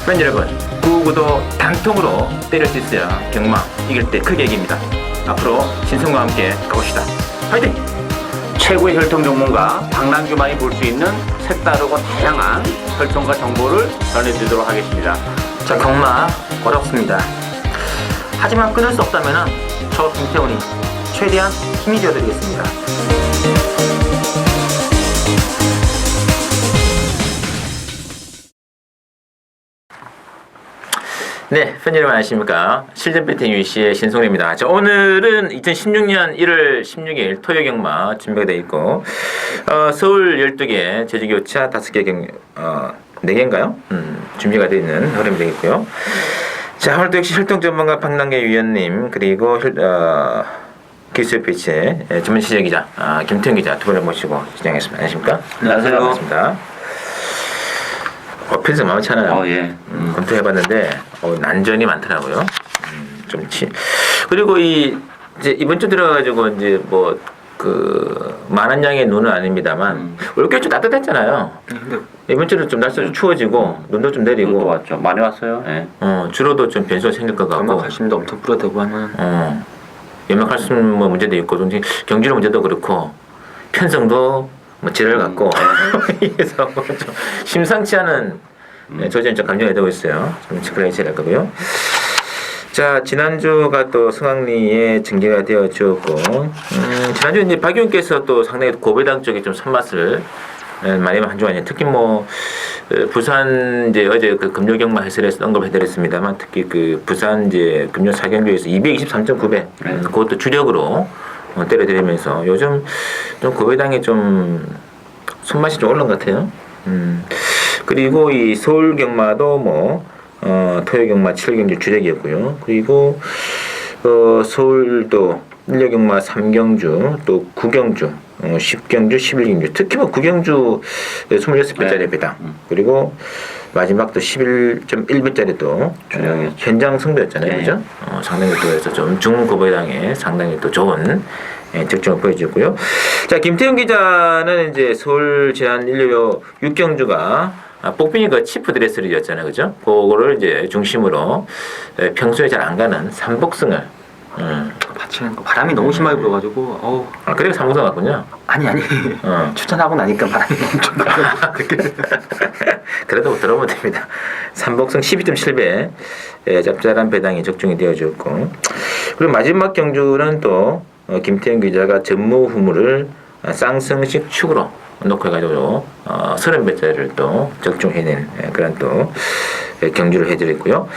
팬 여러분, 9구도 단통으로 때릴 수 있어야 경마 이길 때 크게 이깁니다. 앞으로 신성과 함께 가봅시다. 화이팅! 최고의 혈통 전문가 박남규만이 볼 수 있는 색다르고 다양한 혈통과 정보를 전해드리도록 하겠습니다. 자, 경마 어렵습니다. 하지만 끊을 수 없다면 저 김태훈이 최대한 힘이 되어드리겠습니다. 네, 팬 여러분 안녕하십니까. 실전 배팅 유이씨의 신송래입니다. 자, 오늘은 2016년 1월 16일 토요 경마 준비가 되어 있고, 서울 12개, 제주 교차 5개 4개인가요? 준비가 되어 있는 흐름이 되겠고요. 자, 오늘도 역시 혈통 전문가 박남규 위원님, 그리고 기술 배치의 전문 시절 기자, 김태훈 기자 두 분을 모시고 진행하겠습니다. 안녕하십니까? 안녕하세요. 반갑습니다. 편성 많잖아요. 예. 검토해봤는데 난전이 많더라고요. 그리고 이제 이번 주 들어가지고 이제 뭐 많은 양의 눈은 아닙니다만 올겨울 좀 따뜻했잖아요. 이번 주는 좀 날씨가 좀 추워지고 눈도 좀 내리고. 눈도 왔죠. 많이 왔어요. 예. 주로도 좀 변수가 생길 것 같고. 연막칼슘도 엄청 뿌려대고 하는. 연막칼슘 뭐 문제도 있고, 경주로 문제도 그렇고, 편성도 뭐 지랄 같고 그래서 좀 심상치 않은 조짐이 좀 감정이 되고 있어요. 좀 그래 제일 거고요. 자, 지난주가 또 승학리에 전개가 되어주었고, 지난주 이제 박 의원께서 또 상당히 고배당 쪽에 좀 손맛을 많이 한 주간에 특히 뭐 부산 이제 어제 그 금요경마 해설에서 언급해드렸습니다만 특히 그 부산 이제 금요 4경주에서 223.9배 그것도 주력으로 때려드리면서 요즘 좀 고배당이 좀 손맛이 좀 올라온 것 같아요. 그리고 이 서울 경마도 뭐 토요 경마 7경주 주력이었고요. 그리고 서울도 1려 경마 3경주 또 9경주 10경주 11경주 특히 뭐 9경주 26배짜리 배당 그리고 마지막도 11.1배짜리도 현장 승부였잖아요. 그죠? 상당히 또 해서 좀 중고배당에 상당히 또 좋은 적중을 보여주고요. 자, 김태훈 기자는 이제 서울 지난 1려 6경주가 복빈이 그 치프 드레스였잖아요. 그죠? 그거를 이제 중심으로 평소에 잘 안 가는 삼복승을 받치는 거 바람이 너무 심하게 불어가지고 그래서 삼복승 갔군요. 아니 추천하고 나니까 바람이 엄청 불어. 그래도 들어보면 됩니다. 삼복승 12.7배 짭짤한 배당이 적중이 되어졌고, 그리고 마지막 경주는 또 김태형 기자가 전무후무를 쌍승식 축으로 놓고 해가지고 30배짜리를 또 적중해낸 그런 또 경주를 해드렸고요.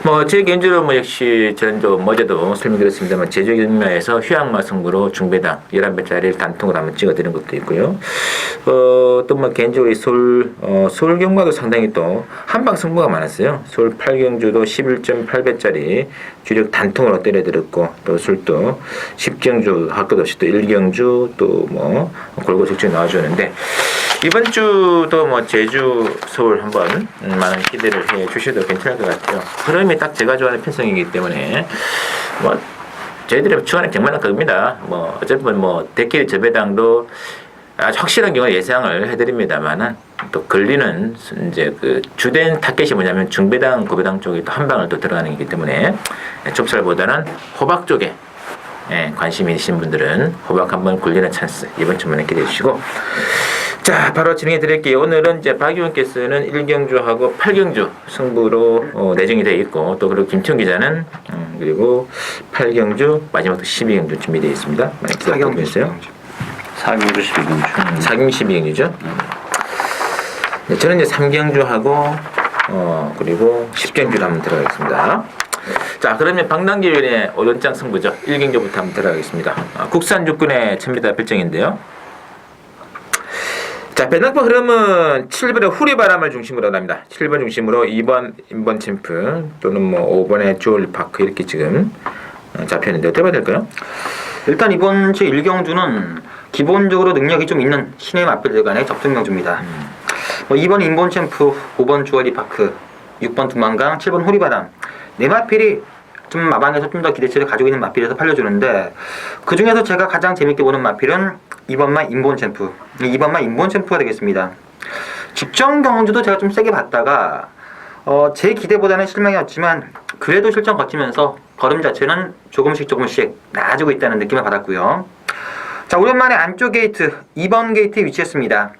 뭐 제 개인적으로 뭐 역시 저는 좀 어제도 설명드렸습니다만 제주 경마에서 휴양마 승부로 중배당 11배짜리를 단통으로 한번 찍어드린 것도 있고요. 또 뭐 개인적으로 서울 경마도 상당히 또 한방 승부가 많았어요. 서울 8경주도 11.8배짜리 주력 단통으로 때려드렸고, 또 술도 10경주 할 것 없이 또 1경주 또 뭐 골고 적중이 나와주는데, 이번 주도 뭐 제주 서울 한번 많은 기대를 해 주셔도 괜찮을 것 같아요. 흐름이 딱 제가 좋아하는 편성이기 때문에 뭐 저희들이 추구하는 경마는 그겁니다. 뭐 어차피 뭐 대길 저배당도 아주 확실한 경우 예상을 해드립니다만은 또 걸리는 이제 그 주된 타겟이 뭐냐면 중배당 고배당 쪽이 또 한 방을 또 들어가는 거기 때문에 좁쌀보다는 호박 쪽에 관심이 있으신 분들은 호박 한번 굴리는 찬스 이번 주만에 기대해 주시고, 자, 바로 진행해 드릴게요. 오늘은 이제 박 의원께서는 1경주하고 8경주 승부로 내정이 되어 있고, 또 그리고 김태훈 기자는 그리고 8경주 마지막도 12경주 준비되어 있습니다. 4경주 있어요. 4경주 12경주. 4경주 12경주죠. 네, 저는 이제 3경주하고 그리고 10경주로 한번 들어가겠습니다. 자, 그러면 박남규 의원의 오전장 승부죠. 1경주부터 한번 들어가겠습니다. 국산 육군의 1000m 별정인데요. 자, 배당법 흐름은 7번의 후리바람을 중심으로 납니다. 7번 중심으로 2번 인번 챔프 또는 뭐 5번의 주얼파크 이렇게 지금 잡혔는데 어떻게 봐야 될까요? 일단 이번 주 1경주는 기본적으로 능력이 좀 있는 신의 맞배들 간의 접전 경주입니다. 2번 인본 챔프, 5번 주얼리 파크, 6번 두만강, 7번 호리바람. 네 마필이 좀 마방에서 좀 더 기대치를 가지고 있는 마필에서 팔려주는데, 그 중에서 제가 가장 재밌게 보는 마필은 2번만 인본 챔프. 2번만 인본 챔프가 되겠습니다. 직전 경주도 제가 좀 세게 봤다가 제 기대보다는 실망이었지만 그래도 실전 거치면서 걸음 자체는 조금씩 나아지고 있다는 느낌을 받았고요. 자, 오랜만에 안쪽 게이트 2번 게이트에 위치했습니다.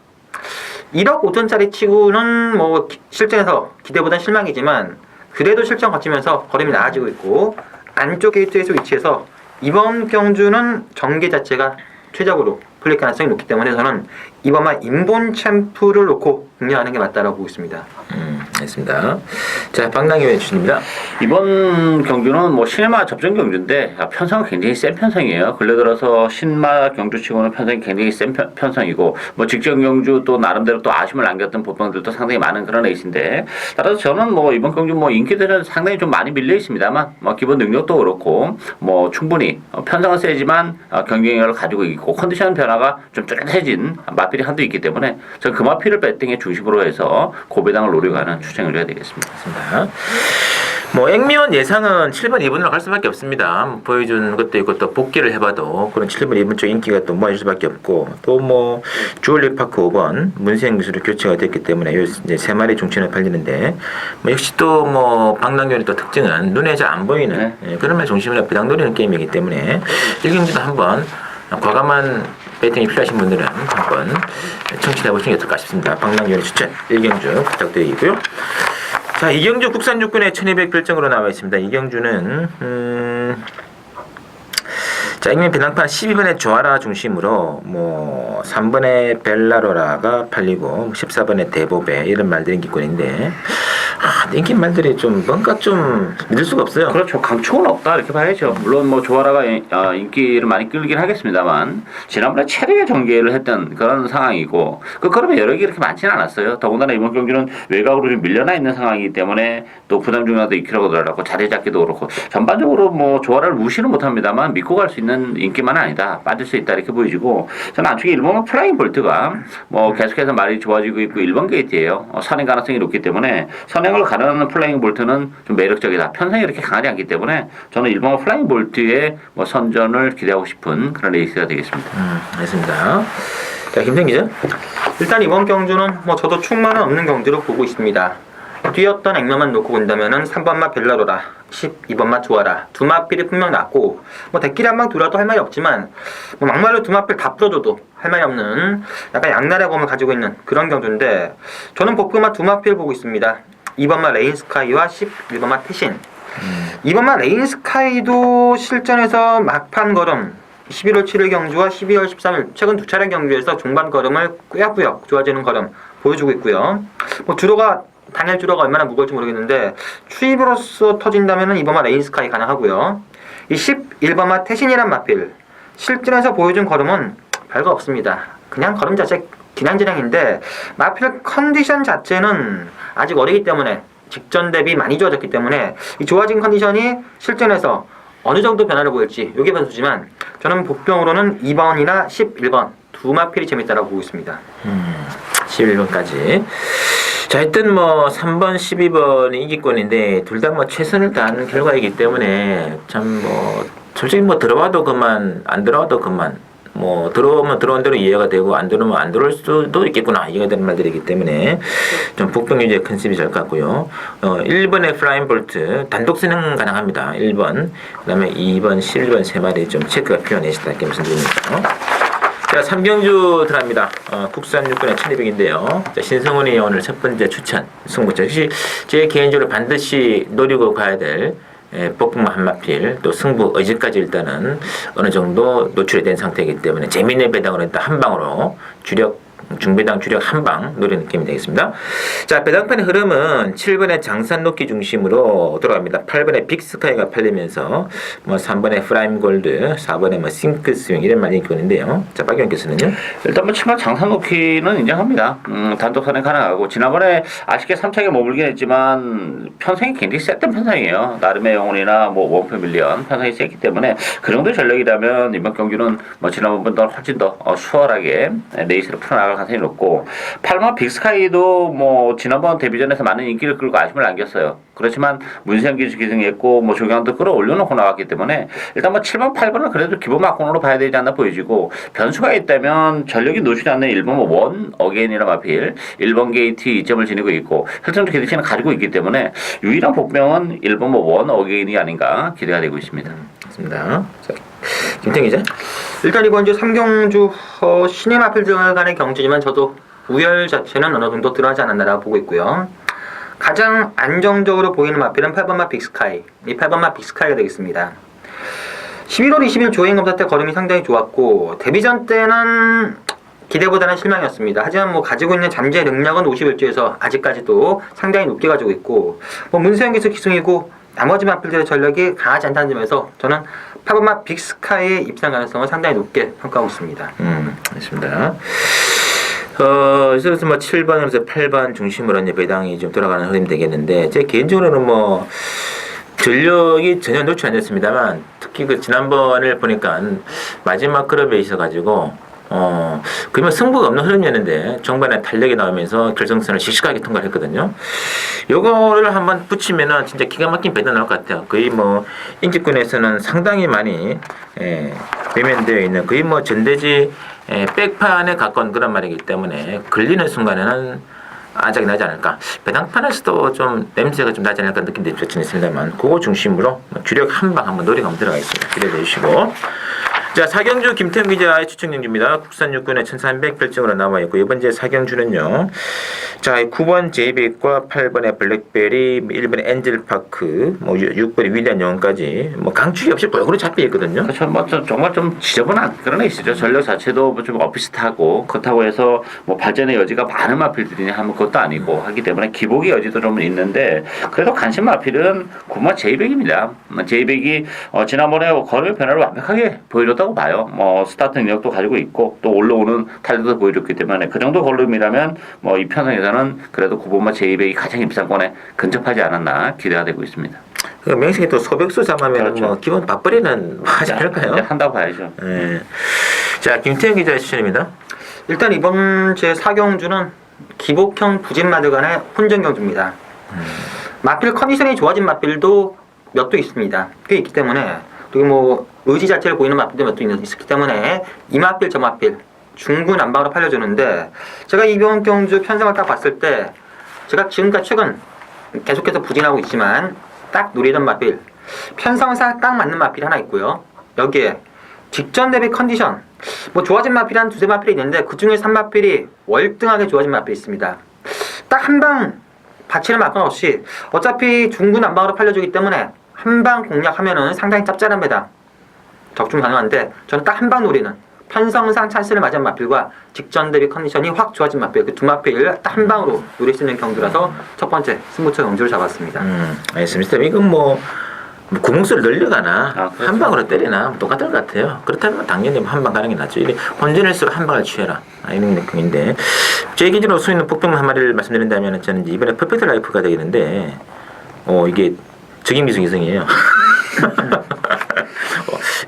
1억 5천짜리 치고는 뭐 실전에서 기대보다는 실망이지만 그래도 실전 거치면서 걸음이 나아지고 있고, 안쪽 게이트에서 위치해서 이번 경주는 전개 자체가 최적으로 풀릴 가능성이 높기 때문에 저는 이번만 인본 챔프를 놓고 공략하는 게 맞다라고 보고 있습니다. 알겠습니다. 자, 박남기 의원 주십니다. 이번 경주는 뭐 신마 접전 경주인데 편성은 굉장히 센 편성이에요. 근래 들어서 신마 경주치고는 편성이 굉장히 센 편성이고, 뭐 직전 경주 또 나름대로 또 아쉬움을 남겼던 보병들도 상당히 많은 그런 레이스인데, 따라서 저는 뭐 이번 경주 뭐 인기들은 상당히 좀 많이 밀려 있습니다만, 뭐 기본 능력도 그렇고 뭐 충분히 편성은 세지만 경쟁력을 가지고 있고 컨디션 변화가 좀 뚜렷해진 마필이 한두 있기 때문에 저는 그 마필을 배팅의 중심으로 해서 고배당을 노리고 하는 추천을 해야 되겠습니다. 맞습니다. 뭐 액면 예상은 7번 2번으로 갈 수밖에 없습니다. 뭐 보여준 것도 있고 또 복귀를 해봐도 그런 7번 2번 쪽 인기가 또 모아질 수밖에 없고, 또 뭐 주얼리 파크 5번 문세영 기술로 교체가 됐기 때문에 이제 세 마리 중천에 팔리는데, 뭐 역시 또 뭐 박남규의 또 특징은 눈에 잘 안 보이는 그런 말 중심으로 배당 노리는 게임이기 때문에 1경기도 한번 과감한 배팅이 필요하신 분들은 한번 청취해 보시는 게 어떨까 싶습니다. 박남규의 추천 1경주 부탁드리고요. 자, 이경주 국산 육군의 1200 별정으로 나와 있습니다. 이경주는 자, 액면 배당판 12번의 조아라 중심으로 뭐 3번의 벨라로라가 팔리고 14번의 대보배 이런 말들이 인기권인데, 인기 말들이 좀 뭔가 좀 믿을 수가 없어요. 그렇죠. 강촉은 없다 이렇게 봐야죠. 물론 뭐 조아라가 인기를 많이 끌긴 하겠습니다만 지난번에 최대의 전개를 했던 그런 상황이고, 그 그러면 여력이 그렇게 많지는 않았어요. 더군다나 이번 경기는 외곽으로 좀 밀려나 있는 상황이기 때문에 또 부담 중요하도 2kg가 들어가고 자리 잡기도 그렇고 전반적으로 뭐 조아라를 무시는 못합니다만 믿고 갈 수 있는 인기만은 아니다. 빠질 수 있다 이렇게 보여지고, 저는 안쪽에 1번 플라잉 볼트가 뭐 계속해서 말이 좋아지고 있고 1번 게이트예요. 선행 가능성이 높기 때문에 선행을 가능한 플라잉 볼트는 좀 매력적이다. 편성이 이렇게 강하지 않기 때문에 저는 1번 플라잉 볼트의 뭐 선전을 기대하고 싶은 그런 레이스가 되겠습니다. 알겠습니다. 자, 김태형 기자. 일단 이번 경주는 뭐 저도 충만은 없는 경주로 보고 있습니다. 뛰었던 액면만 놓고 본다면은 3번마 벨라로라, 12번마 조아라 두 마필이 분명 났고, 뭐 대끼리 한 방 돌아도 할 말이 없지만 뭐 막말로 두 마필 다 풀어줘도 할 말이 없는 약간 양날의 검을 가지고 있는 그런 경주인데, 저는 복부마 두 마필 보고 있습니다. 2번마 레인스카이와 11번마 태신. 2번마 레인스카이도 실전에서 막판 걸음 11월 7일 경주와 12월 13일 최근 두 차례 경주에서 중반 걸음을 꾸역꾸역 좋아지는 걸음 보여주고 있고요. 뭐 주로가 당일 주로가 얼마나 무거울지 모르겠는데 추입으로서 터진다면 이번마 레인스카이 가능하고요. 이 11번마 태신이란 마필 실전에서 보여준 걸음은 별거 없습니다. 그냥 걸음 자체 기량진행인데 마필 컨디션 자체는 아직 어리기 때문에 직전 대비 많이 좋아졌기 때문에 이 좋아진 컨디션이 실전에서 어느 정도 변화를 보일지 요게 변수지만, 저는 복병으로는 2번이나 11번 두 마필이 재밌다라고 보고 있습니다. 11번까지. 자, 하여튼 뭐 3번, 12번이 이기권인데 둘 다 뭐 최선을 다하는 결과이기 때문에 참 뭐 솔직히 뭐 들어와도 그만, 안 들어와도 그만, 뭐 들어오면 들어온 대로 이해가 되고 안 들어오면 안 들어올 수도 있겠구나 이해가 되는 말들이기 때문에 좀 복병 유지의 컨셉이 잘 같고요. 1번의 플라잉 볼트 단독 선행 가능합니다. 1번, 그 다음에 2번, 11번 세 마리 좀 체크가 필요한 애시다 이렇게 말씀드립니다. 자, 3경주 들어갑니다. 국산 육군의 1200인데요. 자, 신성훈이 오늘 첫 번째 추천 승부처. 역시 제 개인적으로 반드시 노리고 가야 될 복부만 한 마필, 또 승부 의지까지 일단은 어느 정도 노출이 된 상태이기 때문에 재미있는 배당으로 일단 한 방으로 중배당 주력 한방 노리는 느낌이 되겠습니다. 자, 배당판의 흐름은 7번의 장산 놓기 중심으로 돌아갑니다. 8번의 빅스카이가 팔리면서 뭐 3번의 프라임 골드, 4번의 뭐 싱크 스윙 이런 말이 있는데요. 자, 박 의원께서는요? 일단 뭐 치마 장산 놓기는 인정합니다. 단독 선행 가능하고, 지난번에 아쉽게 3차게 머물긴 했지만 편성이 굉장히 셌던 편성이에요. 나름의 영혼이나 뭐 원표 밀리언 편성이 셌기 때문에 그 정도 전력이라면 이번 경기는 뭐 지난번보다 훨씬 더 수월하게 레이스를 풀어나갈 나갈 가능성이 높고 8번 빅스카이도 뭐 지난번 데뷔전에서 많은 인기를 끌고 아쉬움을 남겼어요. 그렇지만 문세영 기수 기승했고 뭐 조경도 끌어올려놓고 나왔기 때문에 일단 뭐 7번, 8번은 그래도 기본 막공으로 봐야 되지 않나 보여지고 변수가 있다면 전력이 놓치지 않는 1번 뭐 원 어게인이라 마필 1번 게이트 2점을 지니고 있고 혈전적 게이트는 가지고 있기 때문에 유일한 복병은 1번 뭐 원 어게인이 아닌가 기대가 되고 있습니다. 맞습니다. 자, 김태형 기자. 일단 이번 주 3경주 신의 마필들 간의 경주지만 저도 우열 자체는 어느 정도 들어가지 않았나라고 보고 있고요. 가장 안정적으로 보이는 마필은 8번마 빅스카이. 이 8번마 빅스카이가 되겠습니다. 11월 20일 조행 검사 때 걸음이 상당히 좋았고 데뷔전 때는 기대보다는 실망이었습니다. 하지만 뭐 가지고 있는 잠재 능력은 51주에서 아직까지도 상당히 높게 가지고 있고 뭐 문세영 기수 기승이고 나머지 마필들의 전력이 강하지 않다는 점에서 저는 8번마 빅스카이의 입상 가능성을 상당히 높게 평가하고 있습니다. 알겠습니다. 그래서 뭐 7번에서 8번 중심으로 이제 배당이 좀 돌아가는 흐름이 되겠는데, 제 개인적으로는 뭐, 전력이 전혀 놓지 않았습니다만, 특히 그 지난번을 보니까 마지막 그룹에 있어가지고, 그러면 승부가 없는 흐름이었는데, 종반에 탄력이 나오면서 결승선을 씩씩하게 통과를 했거든요. 요거를 한번 붙이면은 진짜 기가 막힌 배당 나올 것 같아요. 거의 뭐, 인기권에서는 상당히 많이, 외면되어 있는, 거의 뭐 전대지, 백판에 가까운 그런 말이기 때문에 걸리는 순간에는 아작이 나지 않을까. 배당판에서도 좀 냄새가 좀 나지 않을까 느낌도 좋지는 있습니다만 그거 중심으로 주력 한방 한번 노리가 한번 들어가겠습니다. 기대해 주시고. 자, 사경주 김태형 기자의 추측 경주입니다. 국산 육군의 1300 별정으로 나와 있고 이번 제 사경주는요. 자, 9번 제이백과 8번의 블랙베리, 1번의 엔젤파크, 뭐 6번의 윌리안 영까지 뭐 강추기 없이 골고루 잡혀 있거든요. 그렇죠. 뭐 정말 좀 지저분한 그런 에이스죠. 전력 자체도 뭐 좀 비슷하고 그렇다고 해서 뭐 발전의 여지가 많은 마필들이냐 하면 그것도 아니고 하기 때문에 기복의 여지도 좀 있는데 그래도 관심 마필은 9번 제이백입니다. 제이백이 지난번에 거리 변화를 완벽하게 보여줬다고 봐요. 뭐 스타트 능력도 가지고 있고 또 올라오는 탄력도 보여줬기 때문에 그 정도 걸음이라면 뭐 이 편성에서는 그래도 9번마 제이백이 가장 입상권에 근접하지 않았나 기대가 되고 있습니다. 그 명식이 또 소백수 잡으면 그렇죠. 뭐 기본 밥벌이는 하지 않을까요? 이제 한다고 봐야죠. 자, 김태형 기자의 추천입니다. 일단 이번 제 4경주는 기복형 부진마들 간의 혼전 경주입니다. 마필 컨디션이 좋아진 마필도 몇 도 있습니다. 꽤 있기 때문에 그리고 뭐 의지 자체를 보이는 마필도 몇 도 있기 때문에 이 마필 저 마필 중구난방으로 팔려주는데 제가 이번 경주 편성을 딱 봤을 때 제가 지금까지 최근 계속해서 부진하고 있지만 딱 노리던 마필 편성상 딱 맞는 마필이 하나 있고요. 여기에 직전 대비 컨디션 뭐 좋아진 마필이 한 두세 마필이 있는데 그 중에 3마필이 월등하게 좋아진 마필이 있습니다. 딱 한 방 바치는 마건 없이 어차피 중구난방으로 팔려주기 때문에 한 방 공략하면은 상당히 짭짤한 배당 적중 가능한데 저는 딱 한 방 노리는 편성상 찬스를 맞은 마필과 직전 대비 컨디션이 확 좋아진 마필 그 두 마필 딱 한 방으로 노릴 수 있는 경주라서 첫 번째 승부처 경주를 잡았습니다. 알겠습니다. 이건 뭐 구멍수를 늘려가나 그렇죠. 한 방으로 때리나 똑같을 것 같아요. 그렇다면 당연히 한 방 가는 게 낫죠. 이게 혼전일수록 한 방을 취해라 이런 느낌인데 제 기준으로 수 있는 복병 한 마리를 말씀드린다면 저는 이번에 퍼펙트 라이프가 되겠는데 이게 적임기수 기승이에요.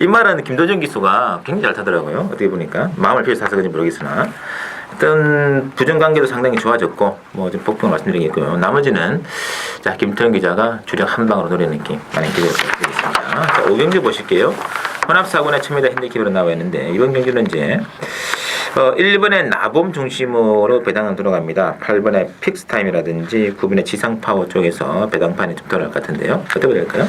이 말은 김도정 기수가 굉장히 잘 타더라고요. 어떻게 보니까 마음을 피해서 사서 그런지 모르겠으나 일단 부정관계도 상당히 좋아졌고 뭐 좀 복병을 말씀드리겠고요. 나머지는 자 김태형 기자가 주력 한 방으로 노리는 느낌 많이 기대해 드리겠습니다. 자 5경주 보실게요. 혼합사고나 첨예다 핸디캡으로 나와 있는데 이번 경주는 이제 1번의 나봄 중심으로 배당은 들어갑니다. 8번의 픽스타임이라든지 9번의 지상파워 쪽에서 배당판이 좀 들어갈 것 같은데요. 어떻게 될까요?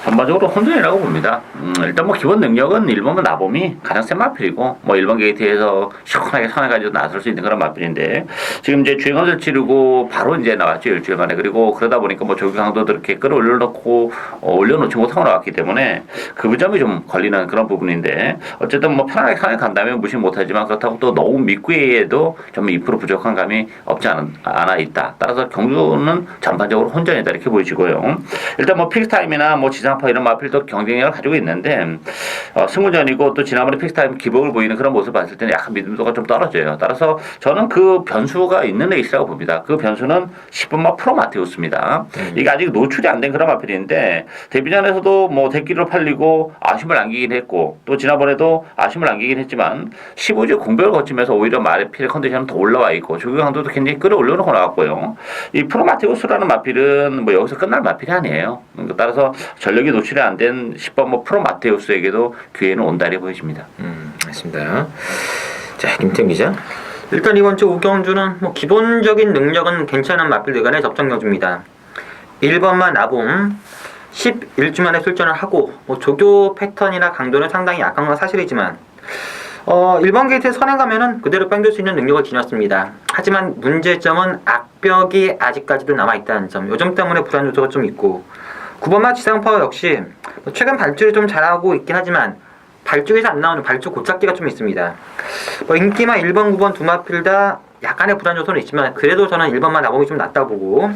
전반적으로 혼돈이라고 봅니다. 일단 뭐 기본 능력은 1번은 나봄이 가장 센 마필이고 뭐 1번 게이트에서 시원하게 선해가지고 나설 수 있는 그런 마필인데 지금 이제 주행원을 치르고 바로 이제 나왔죠. 일주일 만에. 그리고 그러다 보니까 뭐 조기 강도도 이렇게 끌어올려놓고 올려놓지 못하고 나왔기 때문에 그 점이 좀 걸리는 그런 부분인데 어쨌든 뭐 편하게 선에 간다면 무시 못하지만 그렇다고 또 너무 midway에도 좀 2% 부족한 감이 없지 않아 있다. 따라서 경주는 전반적으로 혼전이다 이렇게 보이시고요. 일단 뭐 픽타임이나 뭐 지상 지상파 이런 마필도 경쟁력을 가지고 있는데 승무전이고 또 지난번에 픽스타임 기복을 보이는 그런 모습을 봤을 때는 약간 믿음도가 좀 떨어져요. 따라서 저는 그 변수가 있는 레이스라고 봅니다. 그 변수는 10번마 프로마테우스입니다. 이게 아직 노출이 안 된 그런 마필인데 데뷔전에서도 뭐 대기로 팔리고 아쉬움을 남기긴 했고 또 지난번에도 아쉬움을 남기긴 했지만 15주 공백을 거치면서 오히려 마필의 컨디션은 더 올라와 있고 조교 강도도 굉장히 끌어올려놓고 나왔고요. 이 프로마테우스라는 마필은 뭐 여기서 끝날 마필이 아니에요. 따라서 전력이 노출이 안 된 10번 뭐 프로마테우스에게도 기회는 온달이 보여집니다. 맞습니다. 자, 김태형 기자. 일단 이번 주 우경주는 뭐 기본적인 능력은 괜찮은 마필들 간의 접전 경주입니다. 1번만 나봄 11주 만에 출전을 하고 뭐 조교 패턴이나 강도는 상당히 약한 건 사실이지만 1번 게이트에 선행 가면은 그대로 뺑돌 수 있는 능력을 지녔습니다. 하지만 문제점은 악벽이 아직까지도 남아있다는 점. 이 점 때문에 불안 요소가 좀 있고 9번마 지상파워 역시 최근 발주를 좀 잘하고 있긴 하지만 발주에서 안 나오는 발주 고착기가 좀 있습니다. 인기마 1번, 9번 두 마필 다 약간의 불안 요소는 있지만 그래도 저는 1번마 나봄이 좀 낫다 보고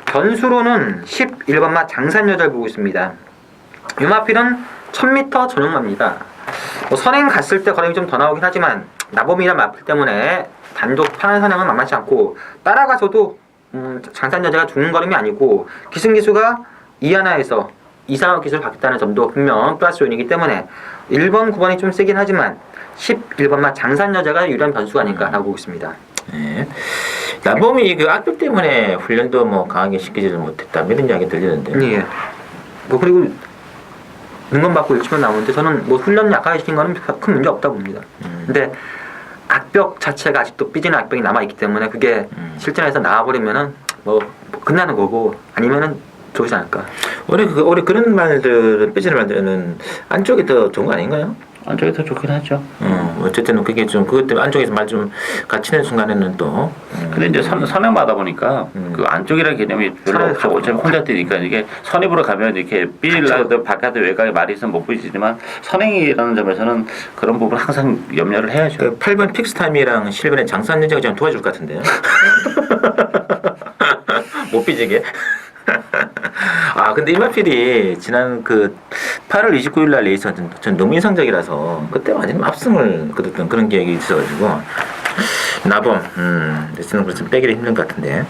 변수로는 11번마 장산여자를 보고 있습니다. 이 마필은 1000m 전용마입니다. 선행 갔을 때 거리가 좀 더 나오긴 하지만 나봄이란 마필 때문에 단독 편한 선행은 만만치 않고 따라가서도 장산여자가 죽는 걸음이 아니고 기승기수가 이하나에서 이상한 기술을 받겠다는 점도 분명 플러스 요인이기 때문에 1번, 9번이 좀 세긴 하지만 11번만 장산여자가 유리한 변수가 아닐까라고 보고 있습니다. 네. 나봄이 그 악벽 때문에 훈련도 뭐 강하게 시키지를 못했다 이런 이야기 들리는데. 예. 뭐 그리고 능건 받고 일치면 나오는데 저는 뭐 훈련 약하게 시킨 거는 큰 문제 없다고 봅니다. 근데 악벽 자체가 아직도 삐지는 악벽이 남아 있기 때문에 그게 실전에서 나와버리면은 뭐 끝나는 거고 아니면은 좋지 않을까. 올해 그런 말들은 삐지를 만드는 안쪽이 더 좋은 거 아닌가요? 안쪽이 더 좋긴 하죠. 어쨌든 그게 좀 그것 때문에 안쪽에서 말 좀 같이 낸 순간에는 또. 근데 이제 선행마다 보니까 그 안쪽이라는 개념이 별로 없죠. 어차피 혼자 뛰니까 이게 선입으로 가면 이렇게 삐질라도 바깥에 외곽에 말이 있으면 못 보이지만 선행이라는 점에서는 그런 부분 항상 염려를 해야죠. 그 8번 픽스타임이랑 7번의 장산연자가 좀 도와줄 것 같은데요. 못 삐지게. 아 근데 이마필이 지난 그 8월 29일 날 레이스 전 너무 인상적이라서 그때 완전 압승을 거뒀던 그런 기억이 있어가지고 나봄 레슨은 좀 빼기가 힘든 것 같은데.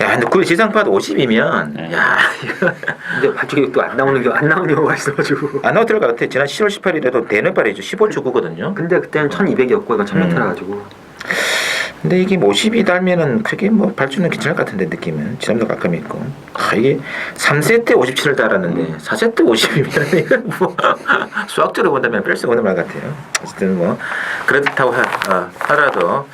야 근데 그 지상파도 50이면 네. 야 근데 발쪽이 또 안 나오는 경우가 있어가지고. 안 나올 것 같아. 지난 10월 18일에도 대뇌발이죠. 15초 9거든요. 근데 그때는 1200이었고 이건 1000m라 가지고. 근데 이게 50이 달면은 그게 뭐 발주는 괜찮을 것 같은데 느낌은 지난도 가끔이 있고 이게 3세 때 57을 달았는데 4세 때 50이면 이건 뭐 수학적으로 본다면 뺄 수가 없는 말 같아요. 어쨌든 뭐 그렇다고 하더라도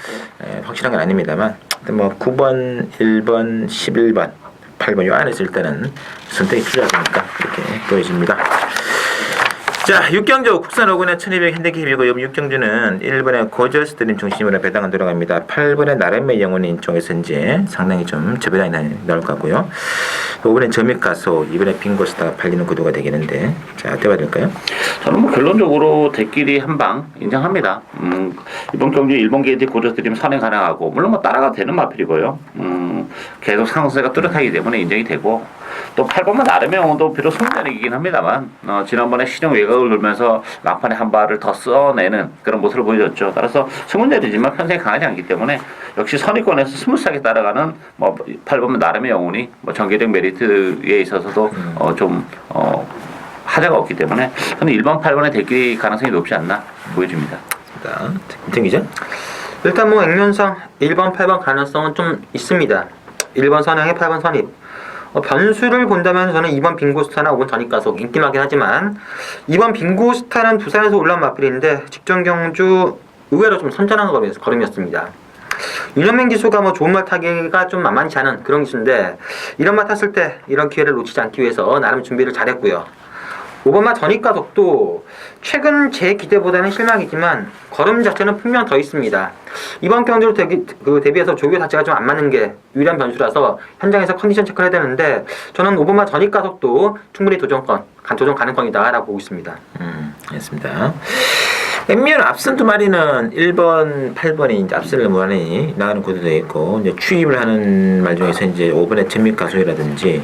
확실한 건 아닙니다만 뭐 9번, 1번, 11번, 8번 이 안에서 일단은 선택이 필요하니까 이렇게 보여집니다. 자, 6경주 국산 5군의 1200 핸디캡이고 6경주는 1번의 고저스 드림 중심으로 배당은 들어갑니다. 8번의 나름의 영혼인 쪽에서 이제 상당히 좀 저배당이 나올 것 같고요. 5번의 점입가소, 2번의 빙고스타가 팔리는 구도가 되겠는데 자, 어떻게 될까요? 저는 뭐 결론적으로 대끼리 한 방 인정합니다. 이번 경기 일본 게이트 고저스 드림 선행 가능하고 물론 뭐 따라가 되는 마필이고요. 계속 상승세가 뚜렷하기 때문에 인정이 되고 또 8번만 나름의 영혼도 비록 성장이긴 합니다만 지난번에 시정 외곽을 돌면서 막판에 한 발을 더 써내는 그런 모습을 보여줬죠. 따라서 승문자리지만 편성이 강하지 않기 때문에 역시 선의권에서 스무스하게 따라가는 뭐 8번만 나름의 영혼이 뭐 전개적 메리트에 있어서도 좀 하자가 없기 때문에 저는 1번, 8번의 대끼리 가능성이 높지 않나 보여집니다. 자, 김태형 기자. 일단 뭐 액면상 1번, 8번 가능성은 좀 있습니다. 1번 선행에 8번 선입. 변수를 본다면 저는 2번 빙고스타나 5번 전입가속 인기마긴 하지만 2번 빙고스타는 부산에서 올라온 마필인데 직전 경주 의외로 좀 선전한 걸음이었습니다. 윤현민 기수가 뭐 좋은 말 타기가 좀 만만치 않은 그런 기수인데 이런 말 탔을 때 이런 기회를 놓치지 않기 위해서 나름 준비를 잘했고요. 5번마 전입가속도 최근 제 기대보다는 실망이지만 걸음 자체는 분명 더 있습니다. 이번 경주를 대비해서 조교 자체가 좀 안 맞는 게 유리한 변수라서 현장에서 컨디션 체크를 해야 되는데 저는 5번마 전입가속도 충분히 도전 가능성이다 라고 보고 있습니다. 알겠습니다. 액면 앞선 두 마리는 1번, 8번이 이제 앞선을 무한히 나가는 구도도 있고, 이제 추입을 하는 말 중에서 이제 5번의 전밀 가속이라든지,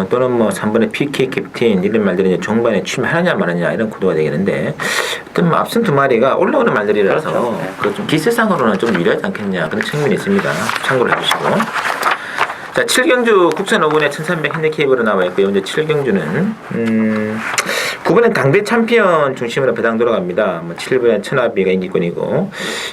또는 뭐 3번의 PK 캡틴 이런 말들이 이제 종반에 취임하느냐 마느냐 이런 구도가 되겠는데, 어떤 뭐 앞선 두 마리가 올라오는 말들이라서, 그렇죠. 네. 그좀 기세상으로는 좀 유리하지 않겠냐 그런 측면이 있습니다. 참고를 해주시고. 자, 7경주 국산 5군의 1300 핸디캡으로 나와 있고요. 이제 7경주는 9번은 당대 챔피언 중심으로 배당 돌아갑니다. 뭐 7번에 천하비가 인기권이고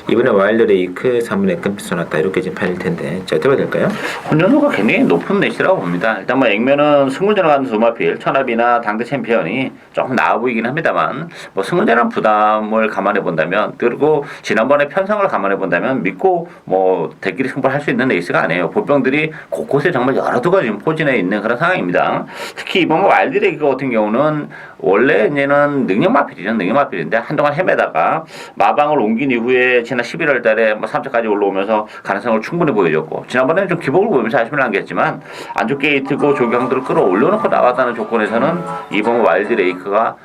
2번에 와일드 레이크, 3번에 금빛 소나타 이렇게 지금 팔릴 텐데 자, 어떻게 될까요? 혼전도가 굉장히 높은 넷이라고 봅니다. 일단 뭐 액면은 승물전에 가는 두마필, 천하비나 당대 챔피언이 조금 나아 보이긴 합니다만 뭐 승물전한 부담을 감안해 본다면 그리고 지난번에 편성을 감안해 본다면 믿고 뭐 대끼리 승부할 수 있는 레이스가 아니에요. 보병들이 곳곳에 정말 여러 두가 지금 포진해 있는 그런 상황입니다. 특히 이번 와일드 레이크 같은 경우는 원래 이제는 능력마필이죠. 능력마필인데 한동안 헤매다가 마방을 옮긴 이후에 지난 11월 달에 뭐 3차까지 올라오면서 가능성을 충분히 보여줬고 지난번에는 좀 기복을 보이면서 아쉬움을 남겼지만 안쪽 게이트고 조경들을 끌어올려놓고 나왔다는 조건에서는 이번 와일드 레이크가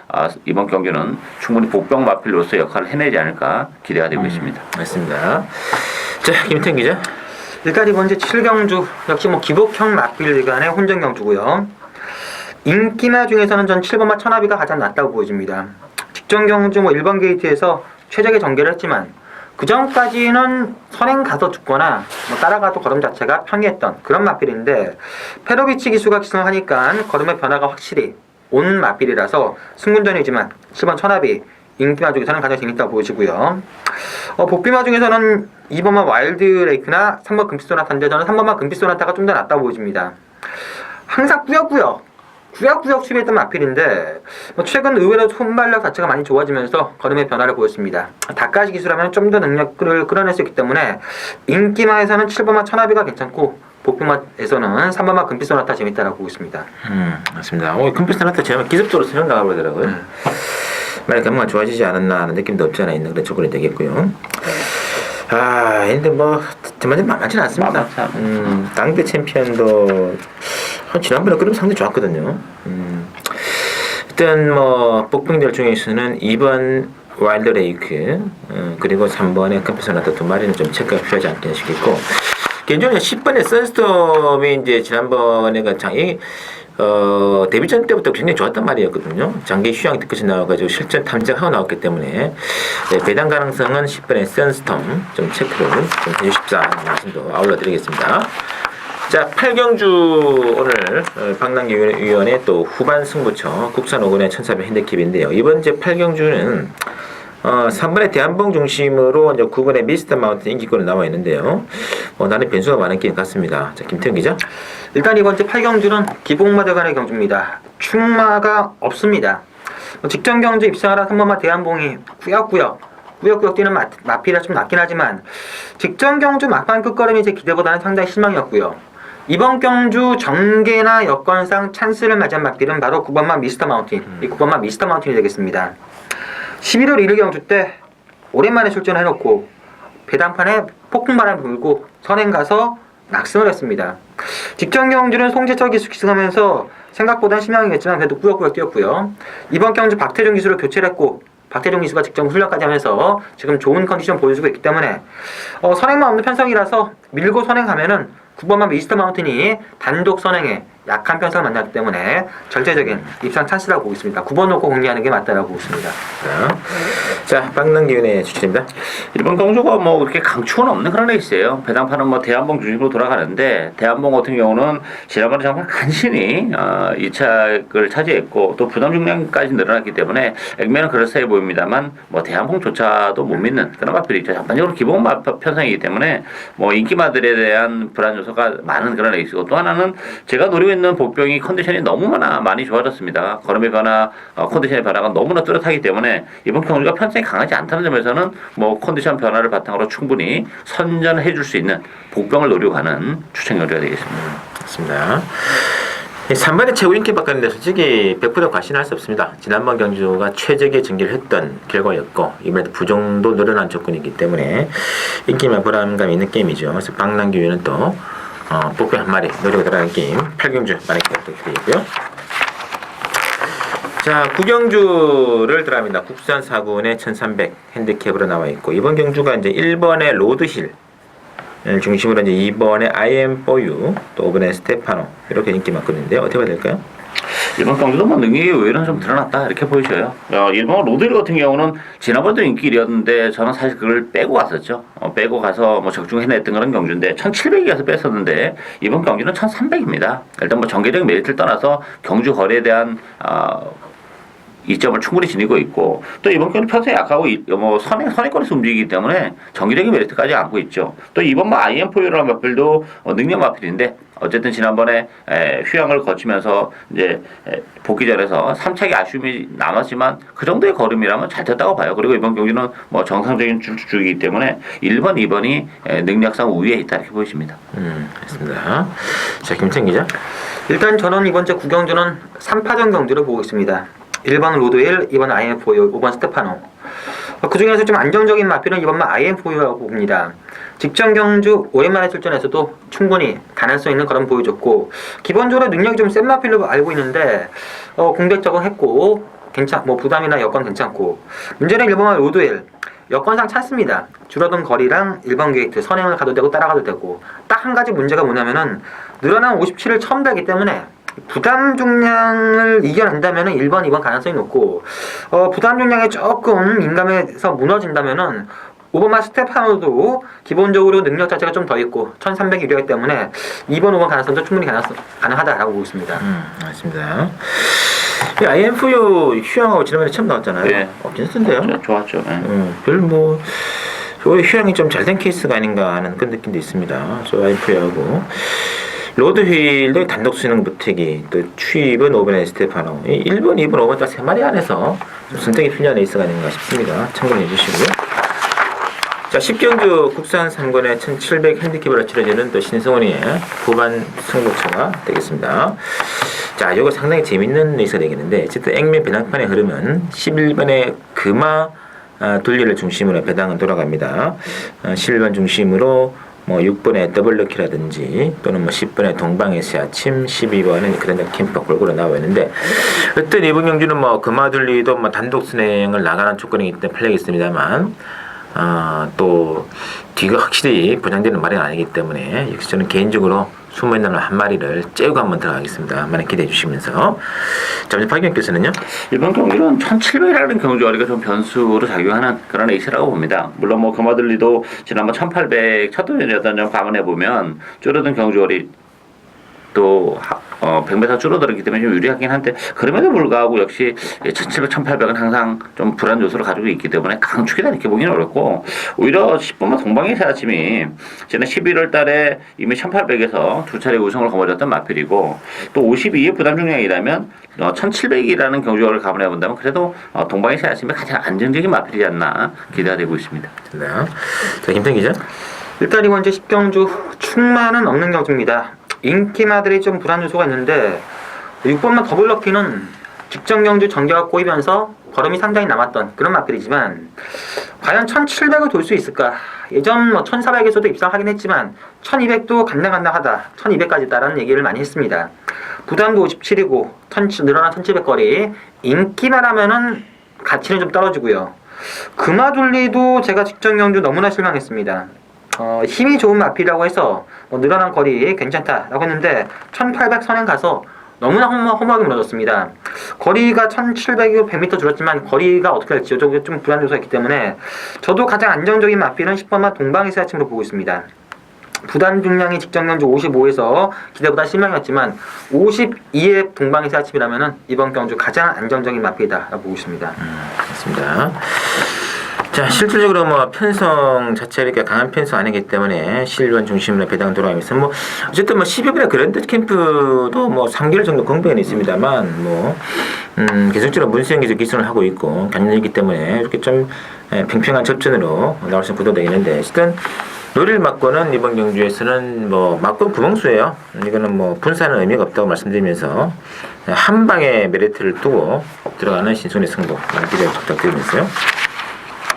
이번 경기는 충분히 복병 마필로서 역할을 해내지 않을까 기대가 되고 있습니다. 맞습니다. 자, 김태현 기자. 일단 이번 주 7경주 역시 뭐 기복형 맞빌 간의 혼전 경주고요. 인기마 중에서는 전 7번마 천하비가 가장 낫다고 보여집니다. 직전 경주 뭐 1번 게이트에서 최적의 전개를 했지만 그 전까지는 선행 가서 죽거나 뭐 따라가도 걸음 자체가 평이했던 그런 맞빌인데 페로비치 기수가 기승을 하니까 걸음의 변화가 확실히 온 맞빌이라서 승군전이지만 7번 천하비 인기마 중에서는 가장 재밌다고 보여지고요. 복비마 중에서는 2번마 와일드 레이크나 3번 금빛 소나타인데 저는 3번마 금빛 소나타가 좀 더 낫다고 보여집니다. 항상 꾸역꾸역 수비했던 마필인데 최근 의외로 손발력 자체가 많이 좋아지면서 걸음의 변화를 보였습니다. 닭가지 기술하면 좀 더 능력을 끌어낼 수 있기 때문에 인기마에서는 7번마 천하비가 괜찮고 복비마에서는 3번마 금빛 소나타 재밌다라고 보고 있습니다. 맞습니다. 금빛 소나타 제가 기습적으로 수령 나가버리더라고요. 만약 건강 좋아지지 않았나 하는 느낌도 없지 않아 있는 그런 조건이 되겠고요. 근데 뭐 정말 만만치는 않습니다. 당대 챔피언도 지난번에 그럼 상당히 좋았거든요. 일단 뭐 복병들 중에서는 2번 와일드 레이크 그리고 3번의 컴퓨터 소나타 두 마리는 좀 체크가 필요하지 않겠나 싶겠고 개인적으로 10번의 선스톰이 이제 지난번에 그 장이 데뷔전 때부터 굉장히 좋았단 말이었거든요. 장기 휴양 끝이 나와가지고 실전 탐정하고 나왔기 때문에 배당 가능성은 10번의 선스톰 좀 체크를 좀 해주십사 말씀도 아울러 드리겠습니다. 자, 8경주 오늘 박남기 위원의 또 후반 승부처 국산 5군의 1400 핸디캡인데요. 이번 이제 8경주는 3번의 대한봉 중심으로 이제 9번의 미스터 마운틴 인기권이 나와 있는데요. 나는 변수가 많은 게임 같습니다. 자, 김태형 기자. 일단 이번 주 8경주는 기복마들 간의 경주입니다. 충마가 없습니다. 직전 경주 입상하라 3번마 대한봉이 꾸역꾸역 뛰는 마필이라 좀 낮긴 하지만 직전 경주 막판 끝걸음이 제 기대보다는 상당히 실망이었고요. 이번 경주 전개나 여건상 찬스를 맞이한 마필은 바로 9번마 미스터 마운틴, 이 9번마 미스터 마운틴이 되겠습니다. 11월 1일 경주 때 오랜만에 출전을 해놓고 배당판에 폭풍바람 불고 선행 가서 낙승을 했습니다. 직전 경주는 송재철 기수 기승하면서 생각보다 실망이겠지만 그래도 꾸역꾸역 뛰었고요. 이번 경주 박태종 기수를 교체를 했고 박태종 기수가 직접 훈련까지 하면서 지금 좋은 컨디션 보여주고 있기 때문에 선행만 없는 편성이라서 밀고 선행하면은 9번만 미스터 마운틴이 단독 선행에 약한 편성을 만났기 때문에 절대적인 입상 찬스라고 보고 있습니다. 9번 놓고 공략하는 게 맞다라고 보고 있습니다. 자, 박남기 위원의 추천입니다. 이번 경주가 뭐 그렇게 강추는 없는 그런 레이스예요. 배당판은 뭐 대한봉 중심으로 돌아가는데 대한봉 같은 경우는 지난번에 정말 간신히 2착을 차지했고 또 부담 중량까지 늘어났기 때문에 액면은 그럴싸해 보입니다만 뭐 대한봉조차도 못 믿는 그런 마필이죠. 전반적으로 기본 편성이기 때문에 뭐 인기마들에 대한 불안 요소가 많은 그런 레이스고 또 하나는 제가 노리고 있는 복병이 컨디션이 너무나 많이 좋아졌습니다. 걸음의 변화, 컨디션의 변화가 너무나 뚜렷하기 때문에 이번 경주가 편성이 강하지 않다는 점에서는 뭐 컨디션 변화를 바탕으로 충분히 선전해 줄 수 있는 복병을 노리고 가는 추천 경주가 되겠습니다. 맞습니다. 3번의 최고 인기 바꿨는데 솔직히 100% 과신할 수 없습니다. 지난번 경주가 최적의 전개를 했던 결과였고 이번에 부정도 늘어난 조건이기 때문에 인기만 불안감이 있는 게임이죠. 그래서 박남기 위원은 또 복병 한 마리 노리고 들어가는 게임 8경주 많이 부탁드리고요. 자, 구경주를 들어갑니다. 국산 4군의 1300 핸디캡으로 나와 있고, 이번 경주가 이제 1번의 로드힐 중심으로 이제 2번의 IM4U, 또 5번의 스테파노, 이렇게 인기 많거든요. 어떻게 봐야 될까요? 이번 경주도 뭐 능력이 의외로 좀 드러났다 이렇게 보이셔요. 일본 로드힐 같은 경우는 지난번도 인기일이었는데 저는 사실 그걸 빼고 갔었죠. 빼고 가서 뭐 적중해냈던 그런 경주인데 1700이어서 뺐었는데 이번 경주는 1300입니다. 일단 뭐 전개적인 메리트를 떠나서 경주 거리에 대한 이점을 충분히 지니고 있고 또 이번 경기 평소에 약하고 뭐 선행권에서 움직이기 때문에 정기적인 메리트까지 안고 있죠. 또 이번 뭐 IM4U라는 마필도 능력 마필인데 어쨌든 지난번에 휴양을 거치면서 이제 복귀전에서 3차기 아쉬움이 남았지만 그 정도의 걸음이라면 잘 됐다고 봐요. 그리고 이번 경기는 뭐 정상적인 주이기 때문에 1번, 2번이 능력상 우위에 있다 이렇게 보이십니다. 알겠습니다. 자, 김천 기자. 일단 저는 이번 주 구경주는 3파전 경주를 보고 있습니다. 1번 로드힐, 2번 IM4U, 5번 스테파노. 그 중에서 좀 안정적인 마필은 이번만 IM4U라고 봅니다. 직전 경주 오랜만에 출전해서도 충분히 가능할 수 있는 그런 보여줬고 기본적으로 능력이 좀 센 마필로 알고 있는데 공백 적응했고 뭐 부담이나 여건 괜찮고 문제는 1번만 로드힐 여건상 찬스입니다. 줄어든 거리랑 1번 게이트 선행을 가도 되고 따라가도 되고 딱 한 가지 문제가 뭐냐면은 늘어난 57을 처음 달기 때문에 부담 중량을 이겨낸다면 1번, 2번 가능성이 높고 부담 중량에 조금 민감해서 무너진다면은 5번만 스테파노도 기본적으로 능력 자체가 좀 더 있고 1300 유리하기 때문에 2번, 5번 가능성도 충분히 가능하다라고 보고 있습니다. 알겠습니다. IM4U 휴양하고 지난번에 처음 나왔잖아요. 네. 괜찮던데요? 좋았죠. 별 뭐 휴양이 좀 잘 된 케이스가 아닌가 하는 그런 느낌도 있습니다. 저 IM4U하고 로드휠도 단독 수능 무태기, 또 추입은 5번의 스테파노, 1번, 2번, 5번 딱 3마리 안에서 좀 선택이 필요한 에이스가 아닌가 싶습니다. 참고해 주시고요. 자, 10경주 국산 3권의 1700 핸디캡으로 치러지는 또 신성원이의 후반 승부처가 되겠습니다. 자, 이거 상당히 재밌는 레이스가 되겠는데, 어쨌든 액면 배당판의 흐름은 11번의 금화 둘리를 중심으로 배당은 돌아갑니다. 11번 중심으로 뭐 6번의 더블럭키라든지 또는 뭐 10번의 동방의 새아침, 12번은 그랜드 캠퍼 골고루 나와 있는데 어떤 이번 경주는 뭐 금화둘리도 뭐 단독 순행을 나가는 조건이기 때문에 플레이겠습니다만 또 뒤가 확실히 보장되는 말은 아니기 때문에 역시 저는 개인적으로 숨어있는 한 마리를 째고 한번 들어가겠습니다. 많이 기대해 주시면서 자, 이제 박경께서는요? 이번 경기는 1700이라는 경주거리가 좀 변수로 작용하는 그런 에이스라고 봅니다. 물론 뭐 금화들리도 지난번 1800 첫 도전이었던 점 감안해 보면 줄어든 경주거리 또 100m 줄어들었기 때문에 좀 유리하긴 한데 그럼에도 불구하고 역시 1700, 1800은 항상 좀 불안 요소를 가지고 있기 때문에 강축이다 이렇게 보기는 어렵고 오히려 10번만 동방의 새아침이 지난 11월 달에 이미 1800에서 두 차례 우승을 거머쥐었던 마필이고 또 52의 부담 중량이라면 1700이라는 경주를 감안해 본다면 그래도 동방의 새아침이 가장 안정적인 마필이지 않나 기대가 되고 있습니다. 네. 자, 김태 기자. 일단 이번 주 10경주 충만은 없는 경주입니다. 인기마들이 좀 불안 요소가 있는데 6번만 더블럭키는 직전 경주 전개가 꼬이면서 걸음이 상당히 남았던 그런 마필이지만 과연 1700을 돌 수 있을까? 예전 뭐 1400에서도 입상하긴 했지만 1200도 간당간당하다 1200까지 따라는 얘기를 많이 했습니다. 부담도 57이고 늘어난 1700 거리 인기만 하면은 가치는 좀 떨어지고요. 금화둘리도 제가 직전 경주 너무나 실망했습니다. 힘이 좋은 마필이라고 해서 뭐 늘어난 거리 괜찮다라고 했는데 1800 선행 가서 너무나 허무하게 무너졌습니다. 거리가 1700이 100m 줄었지만 거리가 어떻게 될지 저게 좀 불안 요소가 있기 때문에 저도 가장 안정적인 마필은 10번만 동방의 새아침으로 보고 있습니다. 부담 중량이 직전 경주 55에서 기대보다 실망이었지만 52의 동방의 새아침이라면은 이번 경주 가장 안정적인 마필이다라고 보고 있습니다. 그렇습니다. 자, 실질적으로 뭐 편성 자체가 이렇게 강한 편성 아니기 때문에 실원 중심으로 배당 돌아가면서 뭐 어쨌든 뭐 12분의 그랜드 캠프도 뭐 3개월 정도 공백은 있습니다만 뭐 계속적으로 문수영 기술 기술을 하고 있고 강렬이기 때문에 이렇게 좀 팽팽한 접전으로 나올 수 있는 구도가 되겠는데 어쨌든 노리를 맞고는 이번 경주에서는 뭐 맞고 구멍수예요. 이거는 뭐 분산은 의미가 없다고 말씀드리면서 한 방에 메리트를 두고 들어가는 신손의 승부 기대 부탁드리면서요.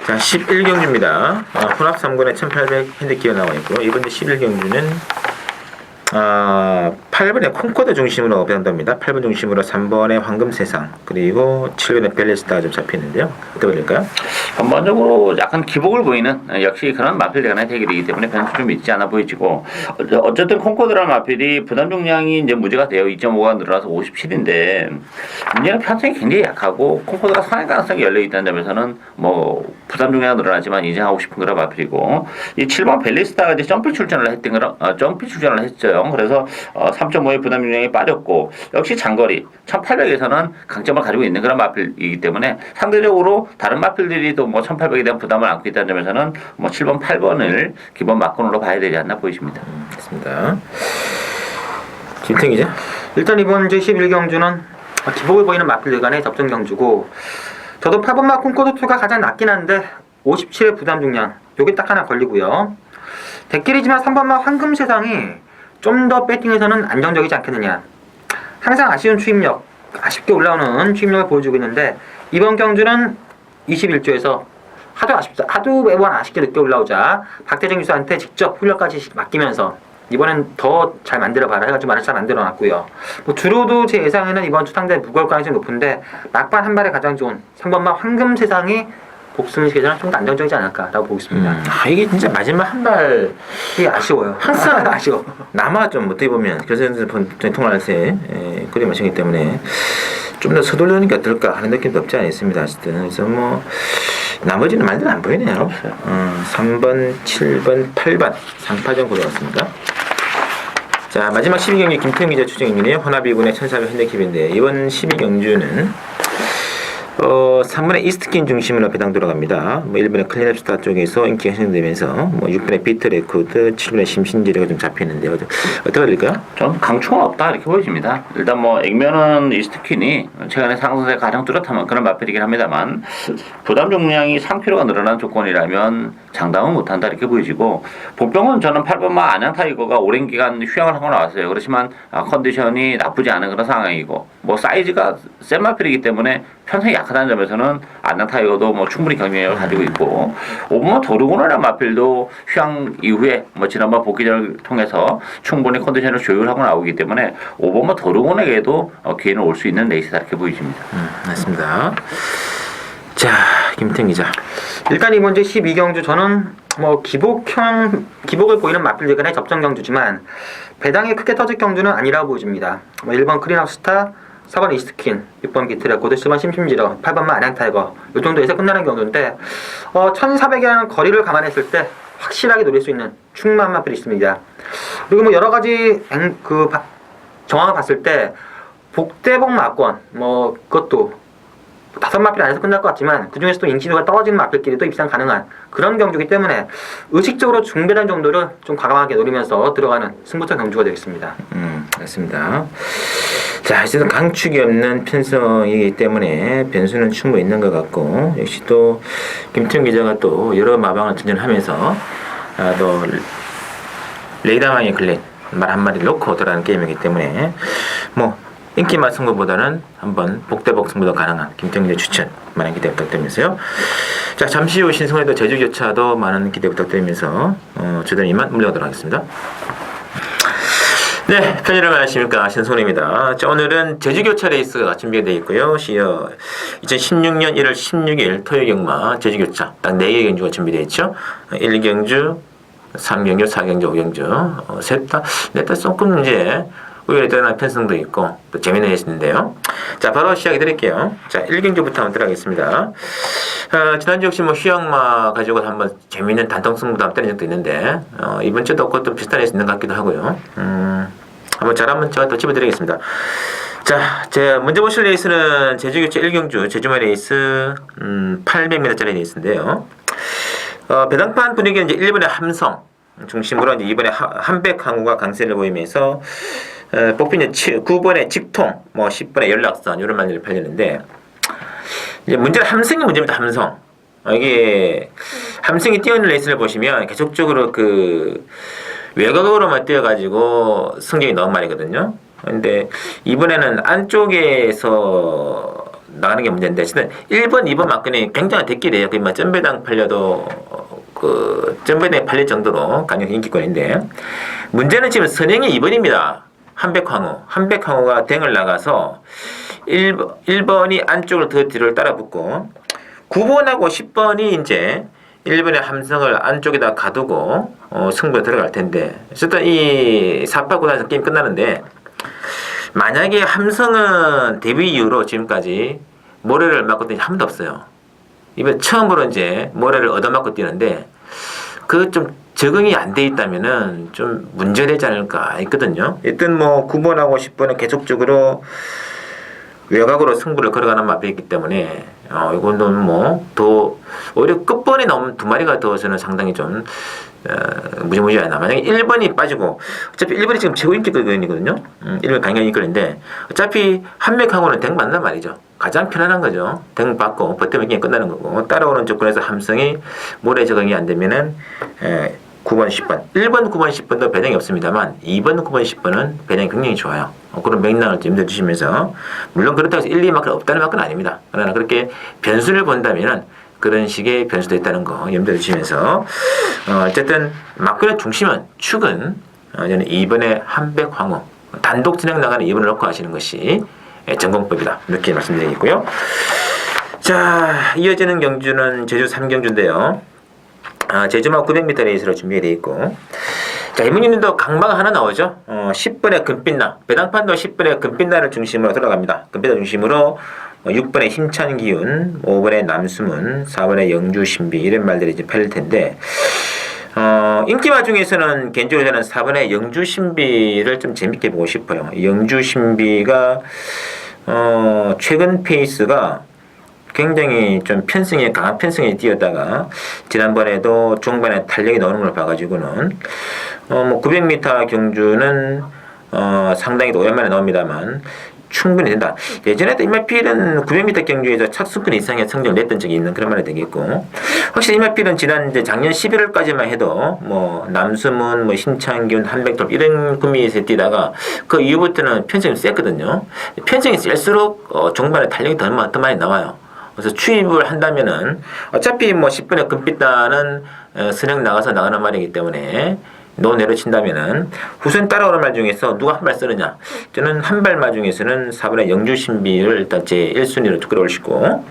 자, 11경주입니다. 혼합 3군의 1800 핸디캡이 나와 있고 이번 주 11경주는 8번에 콩코드 중심으로 배당됩니다. 8번 중심으로 3번에 황금세상 그리고 7번에 벨리스타가 좀 잡히는데요. 어떻게 될까요? 전반적으로 약간 기복을 보이는 역시 그런 마필 간의 대결이기 때문에 변수 좀 있지 않아 보이지고 어쨌든 콩코드라는 마필이 부담 중량이 이제 무죄가 돼요. 2.5가 늘어나서 57인데 문제는 편성이 굉장히 약하고 콩코드가 선행 가능성이 열려 있다는 점에서는 뭐 부담 중량이 늘어나지만 인정하고 싶은 그런 마필이고 이 7번 벨리스타가 이제 점프 출전을 했던 그런 점프 출전을 했죠. 그래서 3.5의 부담 중량이 빠졌고 역시 장거리 1800에서는 강점을 가지고 있는 그런 마필이기 때문에 상대적으로 다른 마필들이 또 뭐 1800에 대한 부담을 안고 있다는 점에서는 뭐 7번, 8번을 기본 막건으로 봐야 되지 않나 보이십니다. 맞습니다. 김태형 기자. 일단 이번 제11경주는 기복을 보이는 마필들 간의 접전 경주고 저도 8번마 콩코드2가 가장 낮긴 한데 57의 부담 중량 요게 딱 하나 걸리고요. 대길이지만 3번마 황금세상이 좀 더 배팅에서는 안정적이지 않겠느냐. 항상 아쉬운 추임력, 아쉽게 올라오는 추임력을 보여주고 있는데 이번 경주는 21조에서 하도 매번 아쉽게 늦게 올라오자 박태정 교수한테 직접 훈련까지 맡기면서 이번엔 더 잘 만들어봐라 해가지고 말을 잘 만들어놨고요. 뭐 주로도 제 예상에는 이번 주 상대 무거울 가능성이 높은데 막판 한 발에 가장 좋은 3번마 황금세상이 복승식에서는 좀 더 안정적이지 않을까라고 보고 있습니다. 이게 진짜 마지막 한 발 이게 아쉬워요. 항상 아쉬워. 남아 좀 어떻게 보면 교수님들 통화할 때 그림 마시기 때문에 좀 더 서둘르는 게 어떨까 하는 느낌도 없지 않아 있습니다. 어쨌든 그래서 뭐 나머지는 말들 안 보이네요. 3번, 7번, 8번 3파전 고려왔습니다. 자 마지막 12경기 김태형 기자 추정입니다. 호나비군의 1400 현대캡인데 이번 12경주는 3번에 이스트킨 중심으로 배당 들어갑니다. 뭐 1번에 클린업스타 쪽에서 인기가 형성되면서 뭐 6번에 비트 레코드, 7번에 심신지뢰가 좀 잡히는데요. 어떻게 될까요? 전 강추가 없다 이렇게 보여집니다. 일단 뭐 액면은 이스트킨이 최근에 상승세 가장 뚜렷한 그런 마필이긴 합니다만 부담 중량이 3kg가 늘어난 조건이라면 장담은 못한다 이렇게 보여지고 복병은 저는 8번마 안양 타이거가 오랜 기간 휴양을 하고 나왔어요. 그렇지만 컨디션이 나쁘지 않은 그런 상황이고 뭐 사이즈가 센 마필이기 때문에 편성이 약하다는 점에서는 안양 타이거도 뭐 충분히 경쟁력을 가지고 있고 5번마 도르고나라는 마필도 휴양 이후에 뭐 지난번 복귀전을 통해서 충분히 컨디션을 조율하고 나오기 때문에 5번마 도르고나에게도 기회는 올 수 있는 레이스다 이렇게 보여집니다. 맞습니다. 자 김태형 기자. 일단 이번 주 12경주 저는 뭐 기복을 보이는 마필들 간의 접전 경주지만 배당이 크게 터질 경주는 아니라고 보여집니다. 1번 크린업스타, 4번 이스트킨, 6번 비트레코드, 7번 심심지러, 8번만 안양타이거 이 정도에서 끝나는 경주인데 1400이라는 거리를 감안했을 때 확실하게 노릴 수 있는 충만 마필이 있습니다. 그리고 뭐 여러 가지 정황을 봤을 때 복대복 마권 뭐 그것도 5마필 안에서 끝날 것 같지만 그 중에서도 인지도가 떨어지는 마필끼리 또 입상 가능한 그런 경주이기 때문에 의식적으로 중배당 정도를 좀 과감하게 노리면서 들어가는 승부처 경주가 되겠습니다. 맞습니다. 자, 어쨌든 강축이 없는 편성이기 때문에 변수는 충분히 있는 것 같고 역시 또 김태형 기자가 또 여러 마방을 전전하면서 또 레이더망의 글렛 말 한마디 놓고 들어가는 게임이기 때문에 뭐 인기만 승부보다는 한번 복대복 승부도 가능한 김태형 기자 추천 많은 기대 부탁드리면서요. 자 잠시 후 신성에도 제주교차도 많은 기대 부탁드리면서 저는 이만 물러가도록 하겠습니다. 네, 편의점 안녕하십니까 신손입니다. 자, 오늘은 제주교차 레이스가 준비되어 있고요. 2016년 1월 16일 토요일 경마 제주교차 딱 4개의 경주가 준비되어 있죠. 1경주, 3경주, 4경주, 5경주 셋다 넷다 조금 이제 의외로 대단한 편성도 있고 또 재미있는 레이스인데요. 자 바로 시작해 드릴게요. 자 1경주부터 한번 들어가겠습니다. 지난주 역시 뭐 휴양마 가지고 한번 재미있는 단통 승부도 한번 때린 적도 있는데 이번 주도 그것도 비슷한 레이스 있는 것 같기도 하고요. 한번 잘 한번 제가 또 짚어드리겠습니다. 자, 제가 먼저 보실 레이스는 제주교차 1경주 제주말 레이스 800m짜리 레이스인데요. 배당판 분위기는 이제 1번의 함성 중심으로 이제 2번의 한백항우가 강세를 보이면서 뽑히는 9번의 직통, 뭐 10번의 연락선 이런 말들이 팔리는데 이제 문제는 함성이 문제입니다. 함성. 이게 함성이 뛰어있는 레이스를 보시면 계속적으로 그 외곽으로만 뛰어가지고 성적이 너무 많이거든요. 근데 이번에는 안쪽에서 나가는 게 문제인데, 어쨌든 1번, 2번 막근이 굉장한 대길이에요. 그 점배당 팔려도 점배당에 팔릴 정도로 강력 인기권인데, 문제는 지금 선행이 2번입니다. 한백항우가 댕을 나가서 1번이 안쪽을 더 뒤를 따라 붙고 9번하고 10번이 이제 1번의 함성을 안쪽에다 가두고 승부에 들어갈 텐데 어쨌든 이 4파 구단에서 게임 끝나는데 만약에 함성은 데뷔 이후로 지금까지 모래를 맞고 뛴 적이 한 번도 없어요. 이번 처음으로 이제 모래를 얻어맞고 뛰는데 그 좀 적응이 안 돼 있다면은 좀 문제되지 않을까 있거든요. 일단 뭐 9번하고 10번은 계속적으로 외곽으로 승부를 걸어가는 마비이기 때문에 이거는 뭐 더 오히려 끝번에 나오면 두 마리가 더 저는 상당히 좀 무지무지하다. 만약에 1번이 빠지고 어차피 1번이 지금 최고 인기거든요. 1번 강력 인기인데 어차피 한맥하고는 댕 맞는 말이죠. 가장 편안한 거죠. 댕 받고 버티면 게임 끝나는 거고 따라오는 조건에서 함성이 모래 적응이 안 되면은 9번, 10번. 1번, 9번, 10번도 배당이 없습니다만 2번, 9번, 10번은 배당이 굉장히 좋아요. 그런 맥락을 좀 염두에 두시면서 물론 그렇다고 해서 1, 2마크는 없다는 마크는 아닙니다. 그러나 그렇게 변수를 본다면은 그런 식의 변수도 있다는 거 염두에 두시면서 어쨌든 마크의 중심은 축은 저는 2번에 한백황후 단독 진행 나가는 2번을 넣고 하시는 것이 전공법이다. 이렇게 말씀드리겠고요. 자, 이어지는 경주는 제주 3경주인데요. 제주마 900m 레이스로 준비가 되어 있고 자 이문님도 강마가 하나 나오죠. 10번의 금빛나 배당판도 10번의 금빛나를 중심으로 돌아갑니다. 금빛나 중심으로 6번의 힘찬 기운, 5번의 남수문, 4번의 영주신비 이런 말들이 이제 팔릴 텐데 인기마 중에서는 개인적으로 저는 4번의 영주신비를 좀 재밌게 보고 싶어요. 영주신비가 최근 페이스가 굉장히 좀 강한 편승에 뛰었다가 지난번에도 중반에 탄력이 나오는 걸 봐가지고는 뭐 900m 경주는 상당히 오랜만에 나옵니다만 충분히 된다. 예전에도 이마필은 900m 경주에서 착수권 이상의 성적을 냈던 적이 있는 그런 말이 되겠고 확실히 이마필은 지난 이제 작년 11월까지만 해도 뭐 남수문, 뭐 신창균, 한백돌 이런 구미에서 뛰다가 그 이후부터는 편승이 셌거든요. 편승이 셀수록 종반에 탄력이 더 많이 나와요. 그래서 추입을 한다면은 어차피 뭐 10분의 금빛단은 선행 나가서 나가는 말이기 때문에 노내로 친다면은 후선 따라오는 말 중에서 누가 한 발 쓰느냐 저는 한 발 말 중에서는 4번의 영주신비를 일단 제 1순위로 끌어올리시고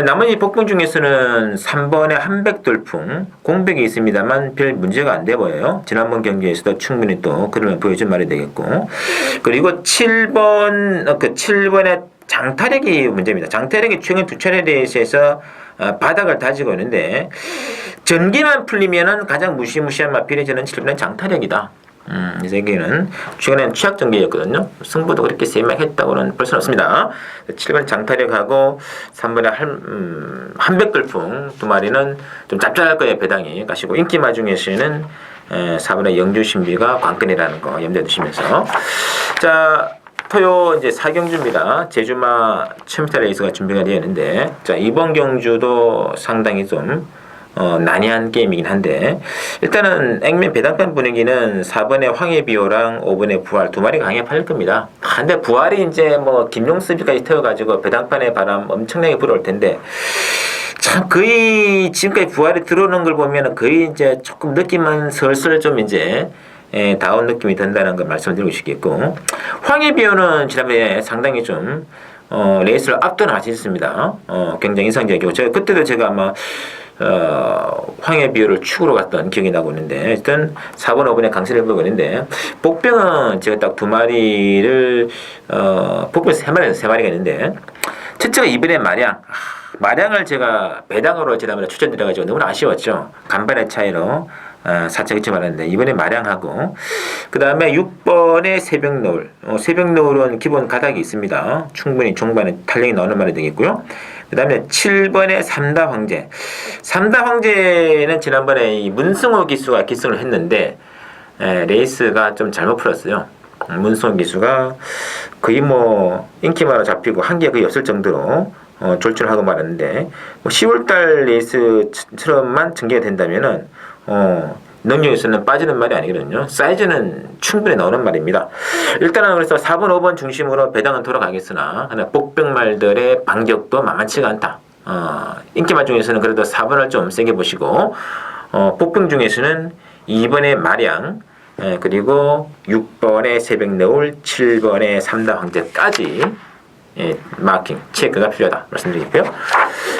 나머지 복병 중에서는 3번의 한백돌풍 공백이 있습니다만 별 문제가 안 돼 보여요. 지난번 경기에서도 충분히 또 그걸 보여준 말이 되겠고 그리고 7번의 장타력이 문제입니다. 장타력이 최근 두 차례 레이스에서 바닥을 다지고 있는데 전기만 풀리면은 가장 무시무시한 마필이 저는 7번의 장타력이다. 이 세계는 최근에는 취약 전개였거든요. 승부도 그렇게 세밀했다고는 볼 수는 없습니다. 7번 장타력하고 3번의 한백돌풍 두 마리는 좀 짭짤할 거예요. 배당이 가시고 인기마 중에서는 4번의 영주신비가 관건이라는 거 염두에 두시면서 자 토요 이제 4경주입니다. 제주마 1000m 레이스가 준비가 되어 있는데 자 이번 경주도 상당히 좀 난해한 게임이긴 한데 일단은 액면 배당판 분위기는 4번의 황해비호랑 5번의 부활 두 마리가 강하게 팔릴 겁니다. 근데 부활이 이제 뭐 김용수비까지 태워가지고 배당판의 바람 엄청나게 불어올 텐데 참 거의 지금까지 부활이 들어오는 걸 보면 거의 이제 조금 느낌은 슬슬 좀 이제 다운 느낌이 든다는 걸 말씀드리고 싶겠고 황해비호는 지난번에 상당히 좀 레이스를 압도는 하셨습니다. 굉장히 인상적이고 그때도 제가 아마 황해비호를 축으로 갔던 기억이 나고 있는데 일단 4번 5번에 강세를 보고 있는데 복병은 제가 딱 두 마리를 복병 세 마리가 있는데 첫째가 이번에 마량을 제가 배당으로 지난번에 추천드려가지고 너무 아쉬웠죠. 간발의 차이로 4차 그치 말았는데 이번에 마량하고 그 다음에 6번에 새벽노을 새벽노을은 기본 가닥이 있습니다. 충분히 종반에 탄력이 나오는 말이 되겠고요. 그 다음에 7번에 삼다 황제는 지난번에 이 문승호 기수가 기승을 했는데 레이스가 좀 잘못 풀었어요. 문승호 기수가 거의 뭐 인기마로 잡히고 한계가 거의 없을 정도로 졸졸하고 말았는데 뭐 10월달 레이스처럼만 전개가 된다면은 능력에서는 빠지는 말이 아니거든요. 사이즈는 충분히 나오는 말입니다. 일단은 그래서 4번, 5번 중심으로 배당은 돌아가겠으나 복병말들의 반격도 만만치가 않다. 인기말 중에서는 그래도 4번을 좀 세게 보시고 복병 중에서는 2번의 마량, 그리고 6번에 새벽 너울, 7번에 3단 황제까지 마킹, 체크가 필요하다 말씀드리고요.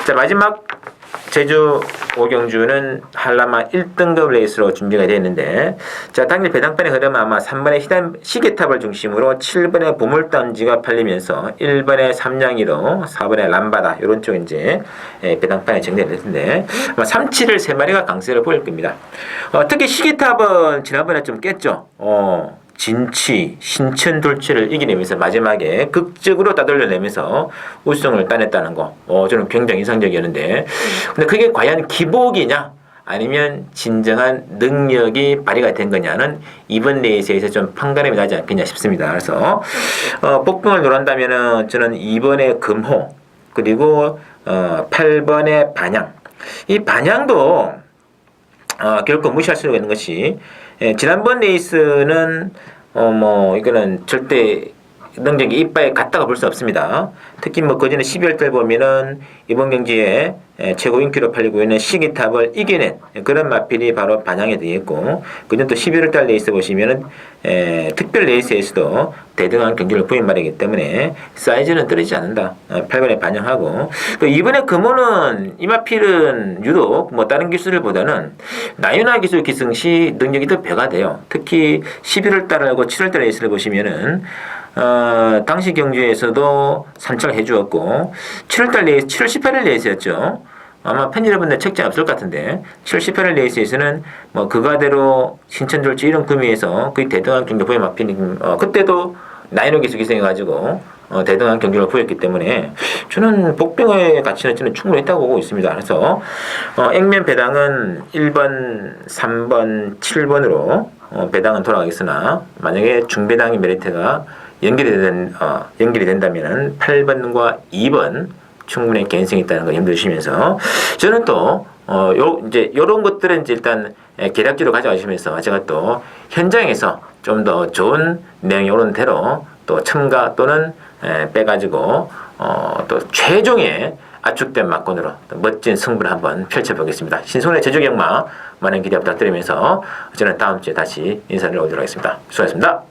자, 마지막 제주 오경주는 한라마 1등급 레이스로 준비가 되어 있는데, 자, 당일 배당판의 흐름은 아마 3번의 시계탑을 중심으로 7번의 보물단지가 팔리면서 1번의 삼냥이로 4번의 람바다 이런 쪽에 이제 배당판에 정리가 됐는데, 아마 3, 7을 3마리가 강세를 보일 겁니다. 특히 시계탑은 지난번에 좀 깼죠. 진치, 신천 돌치를 이겨내면서 마지막에 극적으로 따돌려내면서 우승을 따냈다는 거, 저는 굉장히 인상적이었는데, 근데 그게 과연 기복이냐 아니면 진정한 능력이 발휘가 된 거냐는 이번 레이스에서 좀 판가름이 나지 않겠냐 싶습니다. 그래서 복병을 노란다면은 저는 2번의 금호, 그리고 8번의 반향, 이 반향도 결코 무시할 수가 있는 것이, 지난번 레이스는 이거는 절대 능력이 이빠에 갔다가 볼 수 없습니다. 특히 그전에 12월 달 보면은 이번 경기에 최고 인기로 팔리고 있는 시기탑을 이겨낸 그런 마필이 바로 반향에 되어 있고, 그전 또 11월 달 레이스 보시면은 특별 레이스에서도 대등한 경기를 보인 말이기 때문에 사이즈는 떨어지지 않는다. 8번에 반영하고, 또 이번에 금호는 이 마필은 유독 다른 기술보다는 나윤화 기술 기승 시 능력이 더 배가 돼요. 특히 11월 달하고 7월 달 레이스를 보시면은 당시 경주에서도 산책을 해주었고, 7월달 레이스, 7월 18일 레이스였죠. 아마 팬 여러분들 책자 없을 것 같은데, 7월 18일 레이스에서는 그가대로 신천돌지 이런 구미에서 거의 대등한 경기 보여막히는, 그때도 나인호 기수 기생해가지고 대등한 경기를 보였기 때문에 저는 복병의 가치는 저는 충분했다고 보고 있습니다. 그래서 액면 배당은 1번, 3번, 7번으로 배당은 돌아가겠으나, 만약에 중배당의 메리트가 연결이 된다면 8번과 2번 충분히 개연성이 있다는 걸 염두에 두시면서, 저는 또 이제 요런 것들은 이제 일단 계략적으로 가져가시면서 제가 또 현장에서 좀 더 좋은 내용이 오는 대로 또 첨가 또는 빼가지고 또 최종의 압축된 막권으로 멋진 승부를 한번 펼쳐보겠습니다. 신손의 제주경마 많은 기대 부탁드리면서 저는 다음 주에 다시 인사를 올리도록 하겠습니다. 수고하셨습니다.